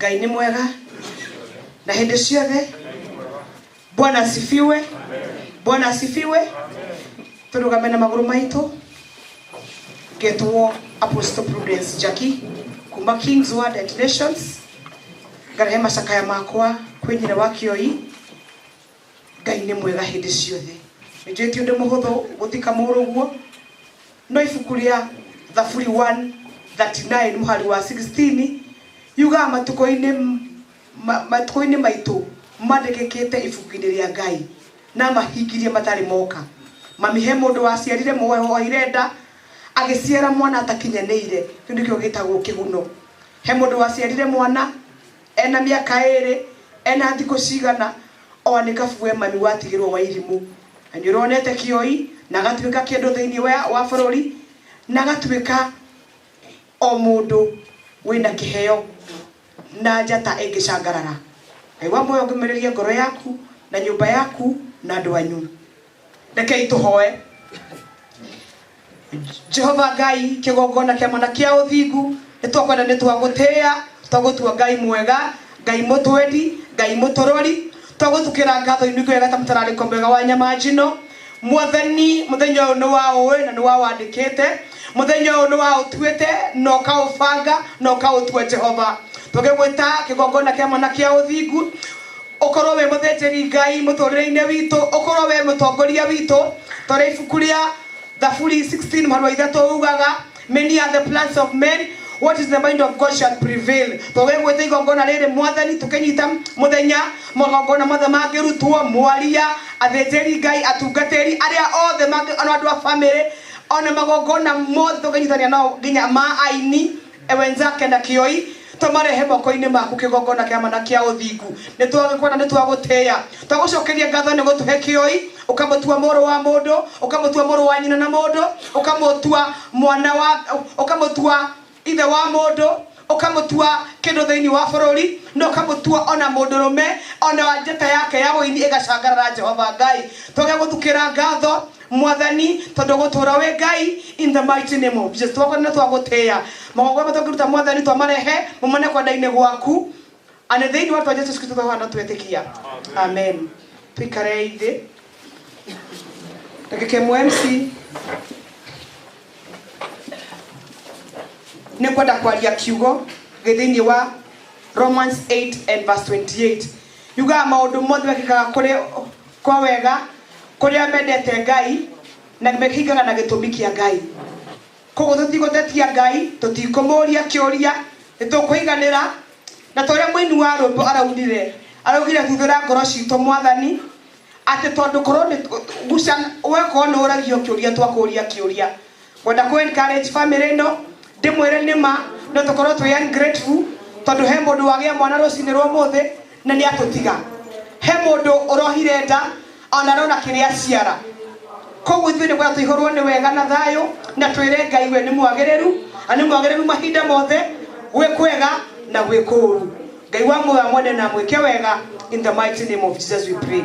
Ngai ni mwega na hindi ciothe. Bwana asifiwe. Bwana asifiwe. Turugame na maguru maitu. Getwo Apostle Prudence Jackie kuma King's Word and Nations. Garehema sakaya makwa kwenyina wakioi. Ngai ni mwega hindi ciothe. Nijeti unde muhutho guthika muruguo. No ibuku ria Thaburi 1:39 muhari wa 16 yuga matuko-ini maitu mandikikite ibuku-ini ria Ngai na mahingirie matari moka. Mamihe mundu waciarire muoyo irenda agiciara mwana atakinyaneire ndikyo gitagwo kiguno. He mundu waciarire mwana ena miaka 2 ena thiko cigana o anika fuwe mami watigirwo wa irimu. Anironete kioi na gatuika kindu thiini wa bururi na gatuika o mundu wina kiheo na njata ingicangarara. Ngai wa moyo ngimererie ngoro yaku na nyumba yaku na andu anyu. Rekei tuhoe. Jehova Ngai kigongona kia mana kia uthingu nitwakwenda nitwagutia twagutua Ngai mwega Ngai mutwendi Ngai mutorori twagutukira ngatho inigwega tamtarariko mwega wa nyama njino. Mwathani muthenya uyu ni wa uwe na ni wa wandikite. Muthenya uyu ni wa utuite no kaubanga no kautua Jehova. Tugegwita kigongona kia mana kia uthingu ukorwo we muthenjeri Ngai muturire-ini witu ukorwo we mutongoria witu tore ibuku ria Thaburi 16 marwa ithatu ugaga many are the plans of men, what is the mind of God shall prevail. Tugegwita igongona riri Mwathani tukenyita muthenya magongona mothe mangirutwo mwaria athenjeri Ngai atungatiri aria othe andu a family ona magongona mothe tukenyitania nao nginya ma aini ewenzake na kioi tomarehe moko-ini maku kigongona kia mana kia uthingu nitwagikwana nitwaguteya twagucokeria ngatho ni gutuhe kioi ukamutua moro wa mundu ukamutua moro wa nyina na mundu ukamutua mwana wa ukamutua ithe wa mundu ukamutua kindu thiini wa bururi no ukamutua ona mundurume ona njata yake ya woini igacangarara Jehova Ngai tugeguthukira ngatho Mwathani tondu gutura we Ngai in the mighty name of Jesus. Twakwana twaguteya magogwa matwakiruta Mwathani twamarehe mumane kwa ndaine gwaku ane thiini wa Yesu Kristo twahana twetikia. Amen. Twikare ithi ndagike MC ne kwenda kwaria kiugo githiini wa Romans 8 and verse 28 yuga maundu mothe mekikaga kuri kwa wega kuria mendete Ngai na mekigaga na gitumi kia Ngai koguo tutigutetia Ngai tutikomoria kiuria nitukuiganira na toria muini wa rumbo araugire thuthura ngoro citu Mwathani ati tondu korwo ni gucan weko no uragio kiuria twakuria kiuria gwenda ku encourage family no ndimwire nima no tukorwo twi ungrateful tondu he mundu wagia mwana rucini rwa muthe na ni atutiga he mundu urohire nda ona rona kiria ciara koguo ithuĩ nĩkwenda tũihũrwo nĩ wega na thayũ na twĩre Ngai we nĩ mwagĩrĩru mahinda mothe gwĩ kwega na gwĩ kũũru. Ngai wa muoyo mwende na mwĩke wega in the mighty name of Jesus we pray.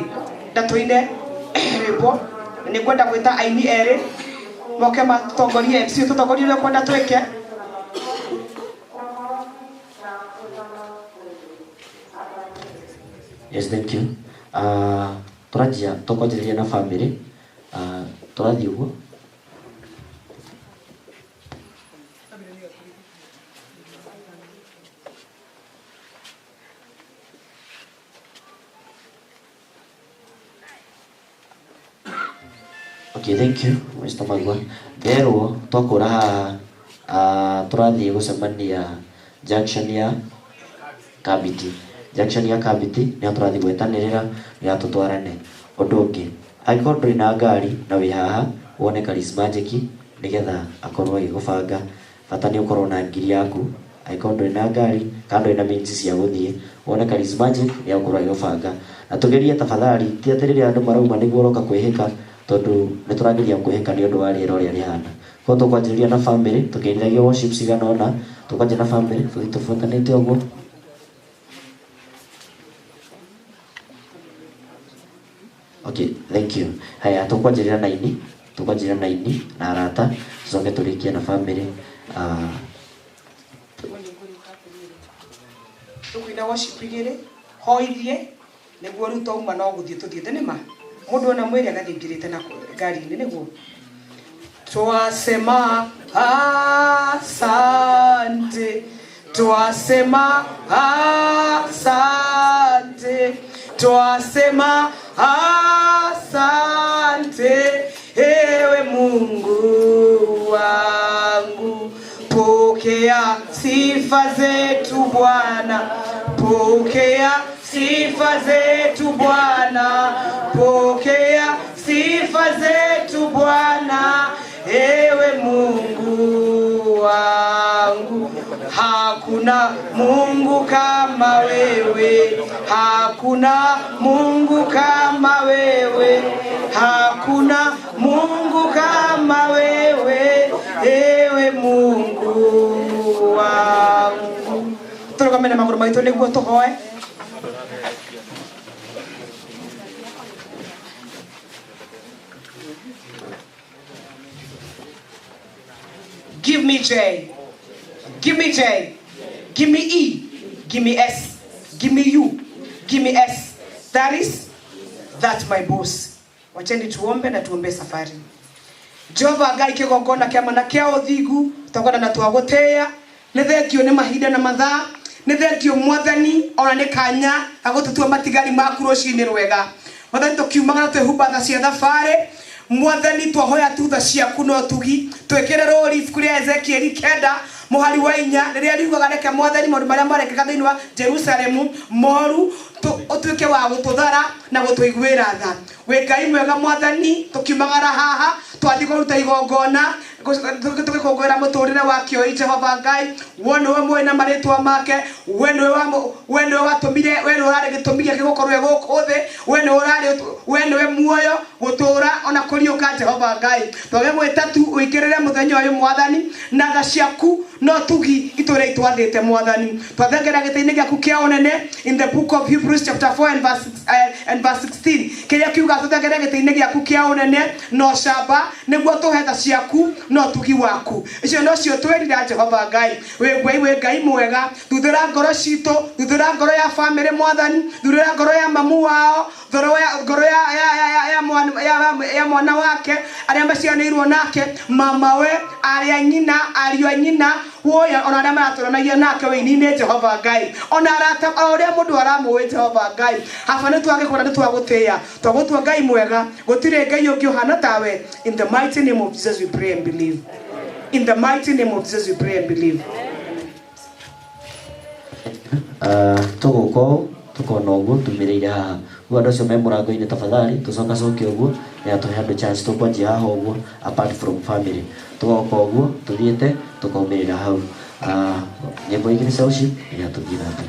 Na tũine rwĩmbo nĩ kwenda gwĩta aini erĩ moke matongorie MC tũtongorie ũrĩa kwenda twĩke. Yes, thank you. Turajia tukonjereria na family turathi uguo okay, thank you Mr. Magwa. Therwo twakura haha turathi gucemania junction ya Kabiti nĩ tũrathi gwetanĩrĩra nĩ tutwarane. Ũndũ ũngĩ angĩkorwo ndũrĩ na ngari na wĩ haha wone Charismatic nĩgetha akorwo agĩgũbanga bata nĩ ũkorwo na ngiri yaku. Angĩkorwo ndũrĩ na ngari kana ndũrĩ na means cia gũthiĩ wone Charismatic nĩ agũkorwo agĩgũbanga. Na tũgerie tafadhali ti atĩ rĩrĩa andũ marauma nĩguo ũroka kwĩhĩka tondu nĩ tũrageria kwĩhĩka nĩ ũndũ wa rĩera ũrĩa rĩhana. Koguo tũkwanjĩrĩria na family tũkĩendagia worship cigana ũna tũkanjia na family tũthiĩ tũbuatanĩte ũguo. Okay, thank you. Haya tukwanjĩrĩra na ini na arata tucoke tũrĩkie na family. tukwina worship igire hoithie niguo ruto uma no guthie tuthiete nima mundu ona mwiri agathingirite na gari ni niguo twasema asante twasema asante twasema asante ewe Mungu wangu pokea sifa zetu Bwana pokea sifa zetu Bwana pokea sifa zetu Bwana ewe Mungu wangu hakuna Mungu kama wewe hakuna Mungu kama wewe hakuna Mungu kama wewe ewe Mungu wangu turokamene maguru maitu niguo tuhoe Give me J. Give me J. Give me E. Give me S. Give me U. Give me S. That's my boss. Wacheni tuombe na tuombe safari. Jehova Ngai kigongona kia mana kia uthigu tutakwenda na twaguteya ni thengio ni mahinda na mathaa ni thengio mwathani ona ni kanya agututua matigari maku rucini rwega mwathani tukiumagana twihumba tha cia thabari mwathani twahoya tutha ciaku no tugi twekere rori kuria Ezekiel 9 muhari wa 4 riria riugaga reke mwathani maundu maria marekeka thiini wa Jerusalemu moru utuike wa gututhara na gutuiguira tha we Ngai mwega mwathani tukiumagara haha twathi kuruta igongona tukikongera muturire wakio Jehova Ngai wone we mwena maritwa make wene watumire wene urari gitumire gigukorwe guku thi wene we muoyo gutura ona kuriuka Jehova Ngai twawe mwetatu uikirire muthenya uyu mwathani na tha ciaku no tugi iture itwathite mwathani twathengera gitaini giaku kia unene in the book of Hebrews chapter 4 and verse 16 kiria kiuga tuthengera gitaini giaku kia unene no shamba niguo tuhetha ciaku no tugi waku icio no cio twirira Jehova Ngai we Ngai mwega thuthura ngoro citu thuthura ngoro ya family mwathani thuthura ngoro ya mamu wao ngoro ya mwana wake aria macianirwo nake mama we aria nyina ario nyina woya ona aria maraturanagia nake weini-ini Jehova Ngai ona arata oria mundu aramuwe Jehova Ngai haba ni twagikora ni twaguteya twagutua Ngai mwega gutire Ngai ungi uhana tawe in the mighty name of Jesus we pray and believe in the mighty name of Jesus we pray and believe tuguko tukona uguo tumirire haha uguo cio me murango-ini tafadhali tucoka coke uguo na tuhe chance tukwanjia haha uguo apart from family tugoka uguo tuthiete tukaumirira hau nyimbo igiri cia worship ya tuthira mbere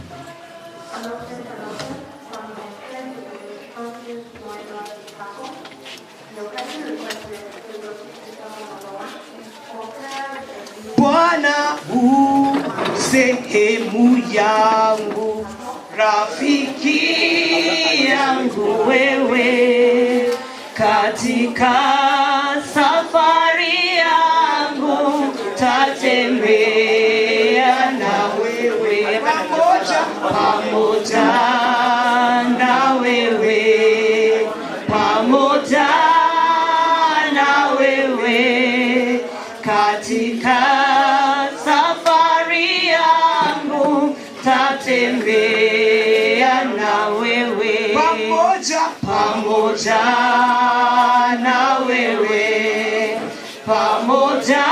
Bwana sehemu yangu rafiki yangu wewe katika safari yangu tatembea na wewe pamoja na wewe pamoja na wewe katika safari yangu tatembea na wewe pamoja na wewe pamoja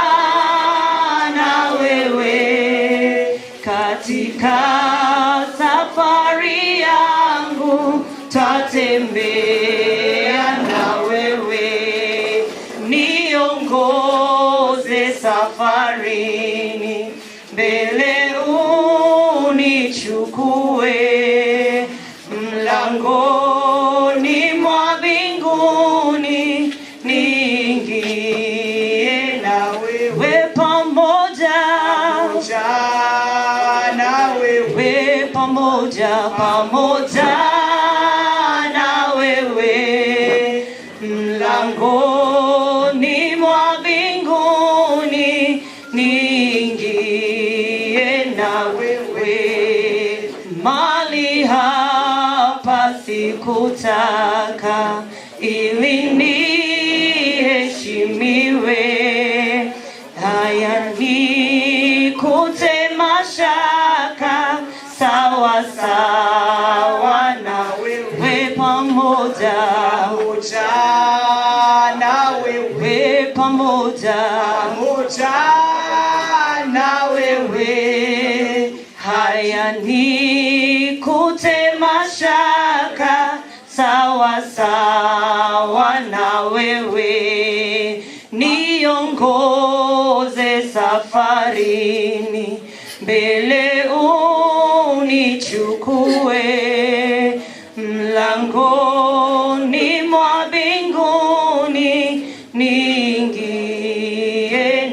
na wewe katika safari yangu tatembea na wewe niongoze safarini mbele unichukue mlangoni mwa mbinguni niingie na wewe pamoja na wewe pamoja na wewe mlangoni mwa mbinguni niingie na wewe mali hapa sikutaka ili niheshimiwe. Haya nikute mashaka sawa sawa na wewe pamoja na wewe pamoja na wewe. Haya nikute mashaka sawa sawa na wewe. Niongoze safarini mbele unichukue mlangoni mwa mbinguni niingie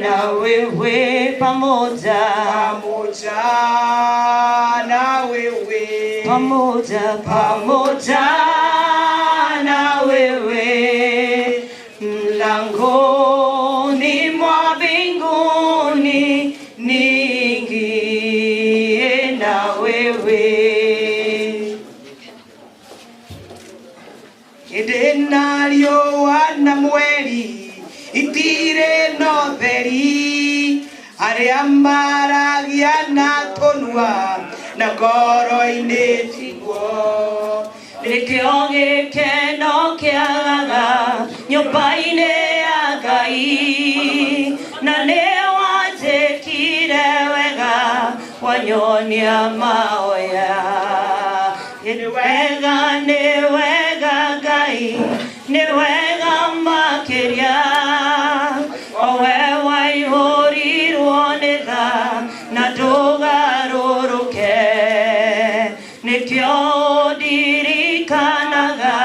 na wewe pamoja na wewe pamoja na wewe mlangoni mwa mbinguni niingie na wewe. Idenalio wana mweli itire no theri aria maragia na tonua na ngoro-inĩ tiguo. Nĩkĩo gĩkeno kĩagaga nyũmba-inĩ ya Ngai, na nĩ wanjĩkire wega wanyonia mahoya. Nĩ wega Ngai, nĩ wega makĩria, o we waihũrirwo nĩ tha na ndũgarũrũke. Nĩkĩo ndirikanaga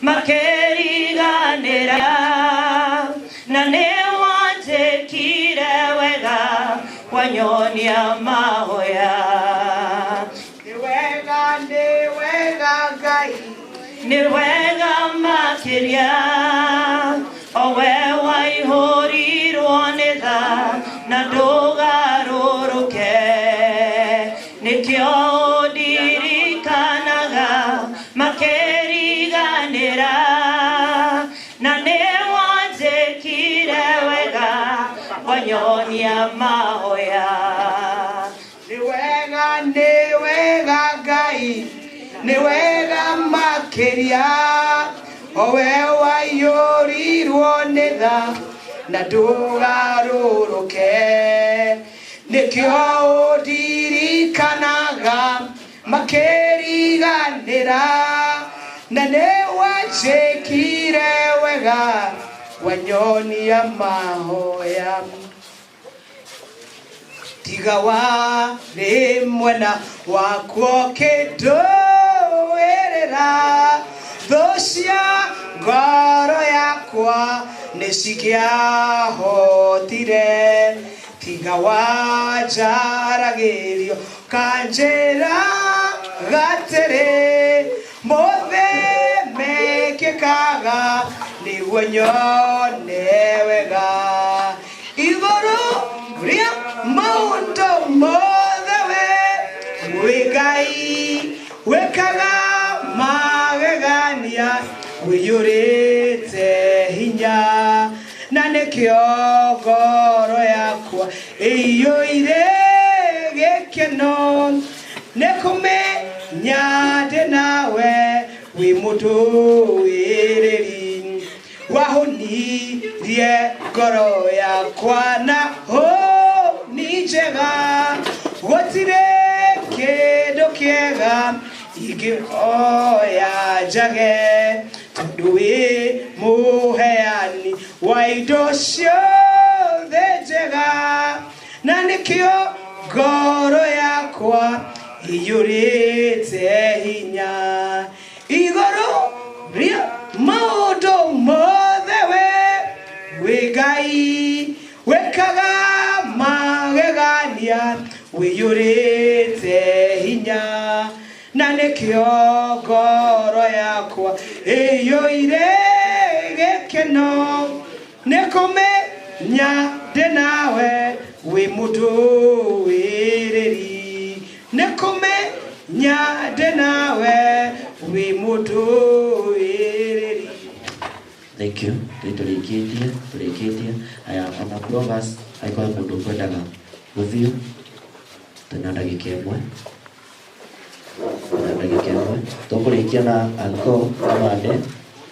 makĩriganĩra, na nĩ wanjĩkire wega wanyonia mahoya. Nĩ wega Ngai, nĩ wega makĩria, o we waihũrirwo nĩ tha na ndũgarũrũke. Nĩkĩo ndirikanaga makĩriganĩra, na nĩ wanjĩkire wega wanyonia mahoya. nĩ wega Ngai, nĩ wega makĩria, o we waihũrirwo nĩ tha na ndũgarũrũke. Nĩkĩo ũndirikanaga makĩriganĩra, na nĩ wanjĩkire wega wanyonia mahoya. Tiga warĩ mwena wakwo kĩndũĩrĩra, thũ cia ngoro yakwa nĩcikĩahotire. Tiga wanjaragĩrio kanjĩra gatĩrĩ, mũthemekĩkaga nĩguo nyone wega. Igũrũ rĩa maũndũ mothe we wĩ Ngai, wĩkaga magegania, wĩiyũrĩte hinya, na nĩkĩo ngoro yakwa ĩiyũire gĩkeno nĩ kũmenya ndĩ nawe wĩ mũndũĩrĩri. Wahonirie ngoro yakwa na honi njega, gũtirĩ kĩndũ kĩega ingĩhoya njage, tondũ wĩ mũheani wa indo ciothe njega, na nĩkĩo ngoro yakwa ĩiyũrĩte hinya. Igũrũ rĩa maũndũ mothe we wĩ Ngai, wĩkaga magegania, wĩiyũrĩte hinya, na nĩkĩo ngoro yakwa ĩiyũire gĩkeno nĩ kũmenya ndĩ nawe wĩ mũndũĩrĩri. Nĩ kũmenya nyande nawe wi mutu iriri. Thank you. Tulikitia. Aya, ona Proverbs aiko mundu kwendaga review. Tuna ndagika imwe. Tukurikia na anko amande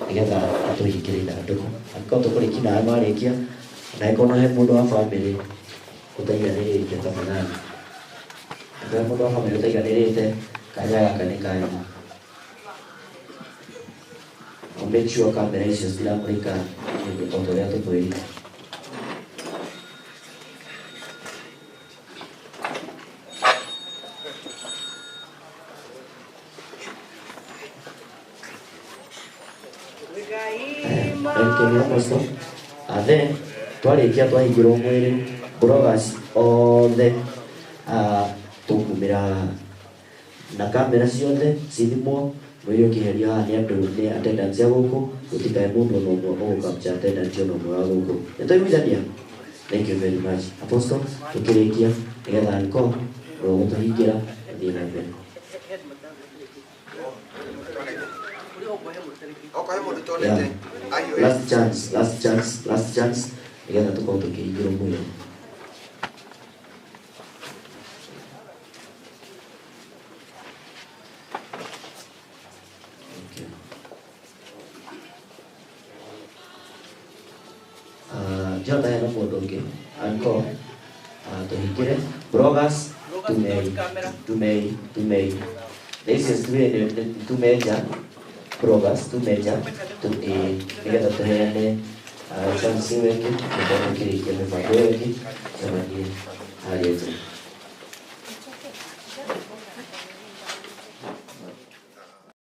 nigetha atuhingire ithanduku. Anko tukurikia na amarikia na ikono he mundu wa family utaiganirite tafadhali. Ndio mundu wa family utaiganirite kanya gaka ni kanya. Make sure kamera icio ciramurika nĩguo o ũrĩa tũkwĩrire. Then twarĩkia twahingĩrwo mwĩrĩ bloggers othe tũkumĩra na kamera ciothe cithimwo mwĩrĩ ũkĩherio haha nĩ andũ nĩ attendance ya gũkũ gũtikae mũndũ ona ũmwe ũgũcapture attendance ona ũmwe wa gũkũ. Nĩtwaiguithania? Thank you very much. Apostle tũkĩrĩkia nĩgetha anko gũtũhingĩra thiĩ na mbere. Last chance nĩgetha tũkorwo tũkĩhingĩrwo mwĩrĩ. Jota hena mũndũ ũngĩ anko tuhingĩre bloggers tumei this is tumeja bloggers tumeja nĩgetha tũheane chance weke nĩgetha tũkĩrĩkia mĩbango yake tũmanie harĩa